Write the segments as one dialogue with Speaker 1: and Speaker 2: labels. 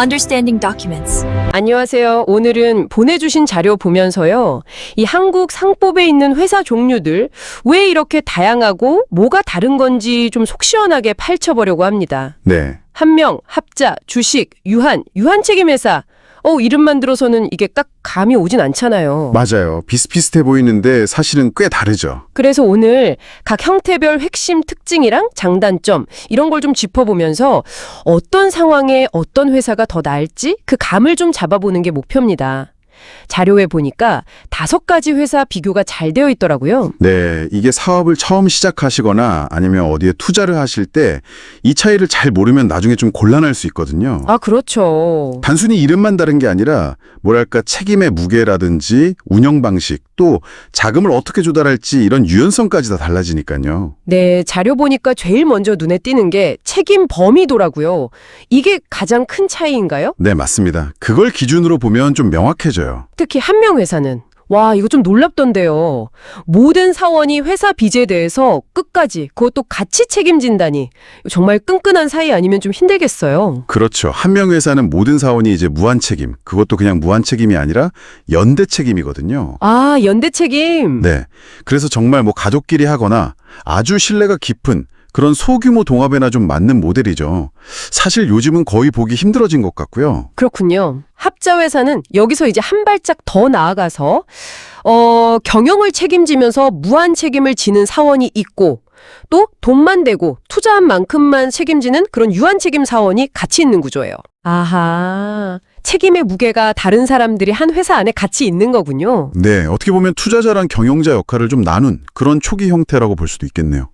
Speaker 1: Understanding documents.
Speaker 2: 안녕하세요. 오늘은 보내주신 자료 보면서요. 이 한국 상법에 있는 회사 종류들 왜 이렇게 다양하고 뭐가 다른 건지 좀 속 시원하게 파헤쳐보려고 합니다.
Speaker 3: 네.
Speaker 2: 한명, 합자, 주식, 유한책임회사. 이름만 들어서는 이게 딱 감이 오진 않잖아요.
Speaker 3: 맞아요. 비슷비슷해 보이는데 사실은 꽤 다르죠.
Speaker 2: 그래서 오늘 각 형태별 핵심 특징이랑 장단점 이런 걸 좀 짚어보면서 어떤 상황에 어떤 회사가 더 나을지 그 감을 좀 잡아보는 게 목표입니다. 자료에 보니까 5가지 회사 비교가 잘 되어 있더라고요.
Speaker 3: 네. 이게 사업을 처음 시작하시거나 아니면 어디에 투자를 하실 때 이 차이를 잘 모르면 나중에 좀 곤란할 수 있거든요.
Speaker 2: 아, 그렇죠.
Speaker 3: 단순히 이름만 다른 게 아니라 뭐랄까 책임의 무게라든지 운영 방식 또 자금을 어떻게 조달할지 이런 유연성까지 다 달라지니까요.
Speaker 2: 네, 자료 보니까 제일 먼저 눈에 띄는 게 책임 범위도라고요. 이게 가장 큰 차이인가요?
Speaker 3: 네, 맞습니다. 그걸 기준으로 보면 좀 명확해져요.
Speaker 2: 특히 한명 회사는 와, 이거 좀 놀랍던데요. 모든 사원이 회사 빚에 대해서 끝까지 그것도 같이 책임진다니 정말 끈끈한 사이 아니면 좀 힘들겠어요.
Speaker 3: 그렇죠. 한명 회사는 모든 사원이 이제 무한 책임, 그것도 그냥 무한 책임이 아니라 연대 책임이거든요.
Speaker 2: 아, 연대 책임.
Speaker 3: 네. 그래서 정말 뭐 가족끼리 하거나 아주 신뢰가 깊은 그런 소규모 동업에나 좀 맞는 모델이죠. 사실 요즘은 거의 보기 힘들어진 것 같고요.
Speaker 2: 그렇군요. 합자 회사는 여기서 이제 한 발짝 더 나아가서 경영을 책임지면서 무한 책임을 지는 사원이 있고 또 돈만 대고 투자한 만큼만 책임지는 그런 유한 책임 사원이 같이 있는 구조예요. 아하. 책임의 무게가 다른 사람들이 한 회사 안에 같이 있는 거군요.
Speaker 3: 네, 어떻게 보면 투자자랑 경영자 역할을 좀 나눈 그런 초기 형태라고 볼 수도 있겠네요.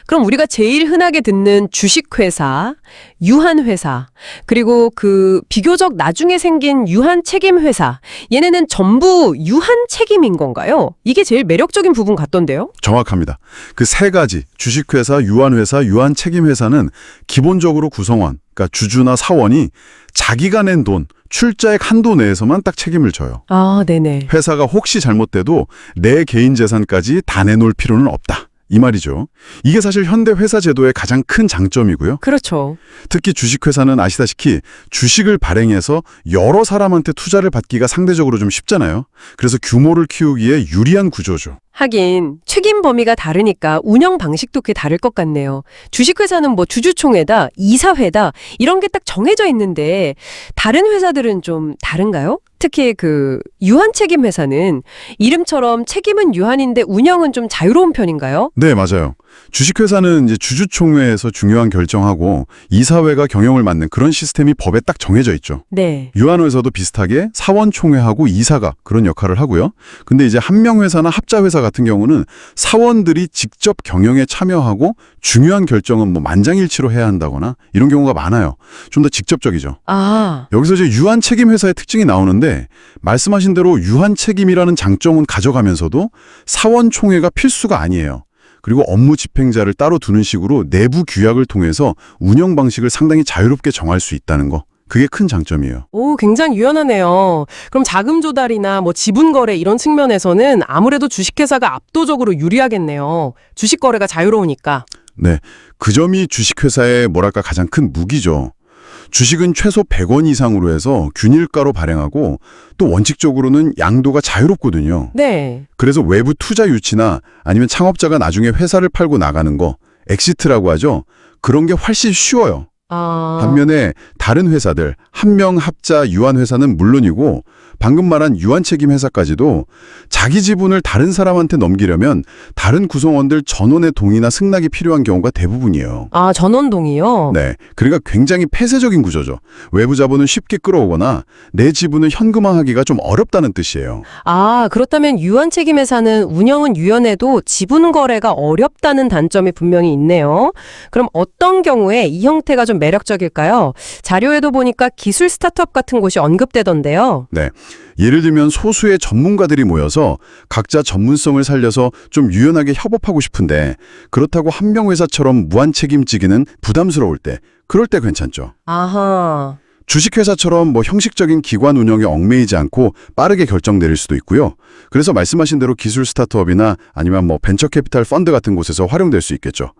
Speaker 2: 그럼 우리가 제일 흔하게 듣는 주식회사, 유한회사, 그리고 그 비교적 나중에 생긴 유한책임회사, 얘네는 전부 유한책임인 건가요? 이게 제일 매력적인 부분 같던데요?
Speaker 3: 정확합니다. 그 세 가지, 주식회사, 유한회사, 유한책임회사는 기본적으로 구성원, 그러니까 주주나 사원이 자기가 낸 돈, 출자액 한도 내에서만 딱 책임을 져요.
Speaker 2: 아, 네네.
Speaker 3: 회사가 혹시 잘못돼도 내 개인 재산까지 다 내놓을 필요는 없다. 이 말이죠. 이게 사실 현대 회사 제도의 가장 큰 장점이고요.
Speaker 2: 그렇죠.
Speaker 3: 특히 주식회사는 아시다시피 주식을 발행해서 여러 사람한테 투자를 받기가 상대적으로 좀 쉽잖아요. 그래서 규모를 키우기에 유리한 구조죠.
Speaker 2: 하긴 책임 범위가 다르니까 운영 방식도 꽤 다를 것 같네요. 주식회사는 뭐 주주총회다, 이사회다 이런 게 딱 정해져 있는데 다른 회사들은 좀 다른가요? 특히 그 유한책임 회사는 이름처럼 책임은 유한인데 운영은 좀 자유로운 편인가요?
Speaker 3: 네, 맞아요. 주식회사는 이제 주주총회에서 중요한 결정하고 이사회가 경영을 맡는 그런 시스템이 법에 딱 정해져 있죠.
Speaker 2: 네.
Speaker 3: 유한회사도 비슷하게 사원총회하고 이사가 그런 역할을 하고요. 근데 이제 한명회사나 합자회사 같은 경우는 사원들이 직접 경영에 참여하고 중요한 결정은 뭐 만장일치로 해야 한다거나 이런 경우가 많아요. 좀 더 직접적이죠.
Speaker 2: 아,
Speaker 3: 여기서 이제 유한책임회사의 특징이 나오는데 말씀하신 대로 유한책임이라는 장점은 가져가면서도 사원총회가 필수가 아니에요. 그리고 업무 집행자를 따로 두는 식으로 내부 규약을 통해서 운영 방식을 상당히 자유롭게 정할 수 있다는 거. 그게 큰 장점이에요.
Speaker 2: 오, 굉장히 유연하네요. 그럼 자금 조달이나 뭐 지분 거래 이런 측면에서는 아무래도 주식회사가 압도적으로 유리하겠네요. 주식 거래가 자유로우니까.
Speaker 3: 네, 그 점이 주식회사의 뭐랄까 가장 큰 무기죠. 주식은 최소 100원 이상으로 해서 균일가로 발행하고 또 원칙적으로는 양도가 자유롭거든요.
Speaker 2: 네.
Speaker 3: 그래서 외부 투자 유치나 아니면 창업자가 나중에 회사를 팔고 나가는 거, 엑시트라고 하죠. 그런 게 훨씬 쉬워요.
Speaker 2: 아.
Speaker 3: 반면에 다른 회사들, 한명 합자 유한회사는 물론이고 방금 말한 유한책임 회사까지도 자기 지분을 다른 사람한테 넘기려면 다른 구성원들 전원의 동의나 승낙이 필요한 경우가 대부분이에요.
Speaker 2: 아, 전원동이요?
Speaker 3: 네, 그러니까 굉장히 폐쇄적인 구조죠. 외부 자본을 쉽게 끌어오거나 내 지분을 현금화하기가 좀 어렵다는 뜻이에요.
Speaker 2: 아, 그렇다면 유한책임회사는 운영은 유연해도 지분 거래가 어렵다는 단점이 분명히 있네요. 그럼 어떤 경우에 이 형태가 좀 매력적일까요? 자료에도 보니까 기술 스타트업 같은 곳이 언급되던데요.
Speaker 3: 네, 예를 들면 소수의 전문가들이 모여서 각자 전문성을 살려서 좀 유연하게 협업하고 싶은데 그렇다고 한명 회사처럼 무한 책임지기는 부담스러울 때, 그럴 때 괜찮죠.
Speaker 2: 아하.
Speaker 3: 주식회사처럼 뭐 형식적인 기관 운영에 얽매이지 않고 빠르게 결정 내릴 수도 있고요. 그래서 말씀하신 대로 기술 스타트업이나 아니면 뭐 벤처 캐피탈 펀드 같은 곳에서 활용될 수 있겠죠.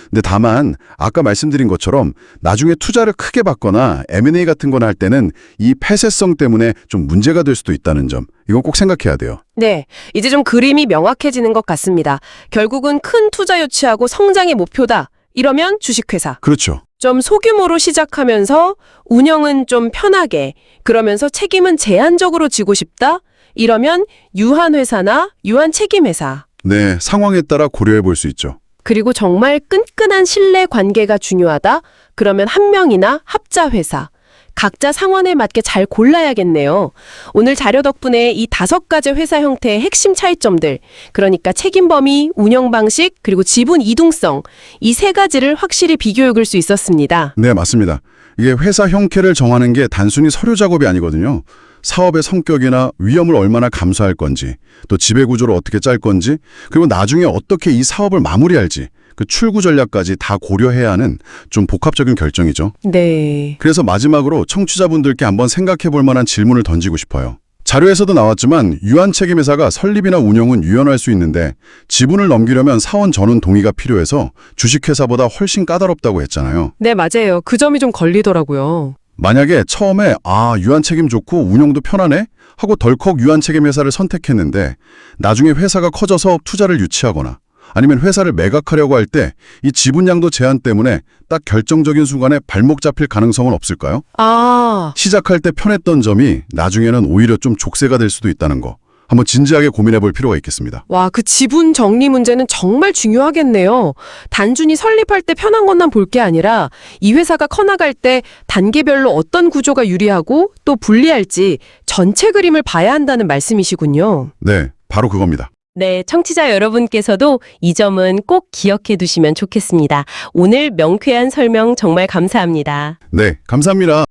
Speaker 3: 근데 다만 아까 말씀드린 것처럼 나중에 투자를 크게 받거나 M&A 같은 거나 할 때는 이 폐쇄성 때문에 좀 문제가 될 수도 있다는 점, 이건 꼭 생각해야 돼요.
Speaker 2: 네, 이제 좀 그림이 명확해지는 것 같습니다. 결국은 큰 투자 유치하고 성장의 목표다. 이러면 주식회사.
Speaker 3: 그렇죠.
Speaker 2: 좀 소규모로 시작하면서 운영은 좀 편하게, 그러면서 책임은 제한적으로 지고 싶다? 이러면 유한회사나 유한책임회사.
Speaker 3: 네, 상황에 따라 고려해 볼 수 있죠.
Speaker 2: 그리고 정말 끈끈한 신뢰 관계가 중요하다? 그러면 한 명이나 합자회사. 각자 상황에 맞게 잘 골라야겠네요. 오늘 자료 덕분에 이 5가지 회사 형태의 핵심 차이점들, 그러니까 책임 범위, 운영 방식, 그리고 지분 이동성, 이 3가지를 확실히 비교해 볼 수 있었습니다.
Speaker 3: 네, 맞습니다. 이게 회사 형태를 정하는 게 단순히 서류 작업이 아니거든요. 사업의 성격이나 위험을 얼마나 감수할 건지, 또 지배 구조를 어떻게 짤 건지, 그리고 나중에 어떻게 이 사업을 마무리할지, 그 출구 전략까지 다 고려해야 하는 좀 복합적인 결정이죠.
Speaker 2: 네.
Speaker 3: 그래서 마지막으로 청취자분들께 한번 생각해 볼 만한 질문을 던지고 싶어요. 자료에서도 나왔지만 유한책임회사가 설립이나 운영은 유연할 수 있는데 지분을 넘기려면 사원 전원 동의가 필요해서 주식회사보다 훨씬 까다롭다고 했잖아요.
Speaker 2: 네, 맞아요. 그 점이 좀 걸리더라고요.
Speaker 3: 만약에 처음에 유한책임 좋고 운영도 편하네? 하고 덜컥 유한책임회사를 선택했는데 나중에 회사가 커져서 투자를 유치하거나 아니면 회사를 매각하려고 할 때 이 지분양도 제한 때문에 딱 결정적인 순간에 발목 잡힐 가능성은 없을까요? 시작할 때 편했던 점이 나중에는 오히려 좀 족쇄가 될 수도 있다는 거. 한번 진지하게 고민해 볼 필요가 있겠습니다.
Speaker 2: 와, 그 지분 정리 문제는 정말 중요하겠네요. 단순히 설립할 때 편한 것만 볼 게 아니라 이 회사가 커나갈 때 단계별로 어떤 구조가 유리하고 또 불리할지 전체 그림을 봐야 한다는 말씀이시군요.
Speaker 3: 네, 바로 그겁니다.
Speaker 1: 네, 청취자 여러분께서도 이 점은 꼭 기억해 두시면 좋겠습니다. 오늘 명쾌한 설명 정말 감사합니다.
Speaker 3: 네, 감사합니다.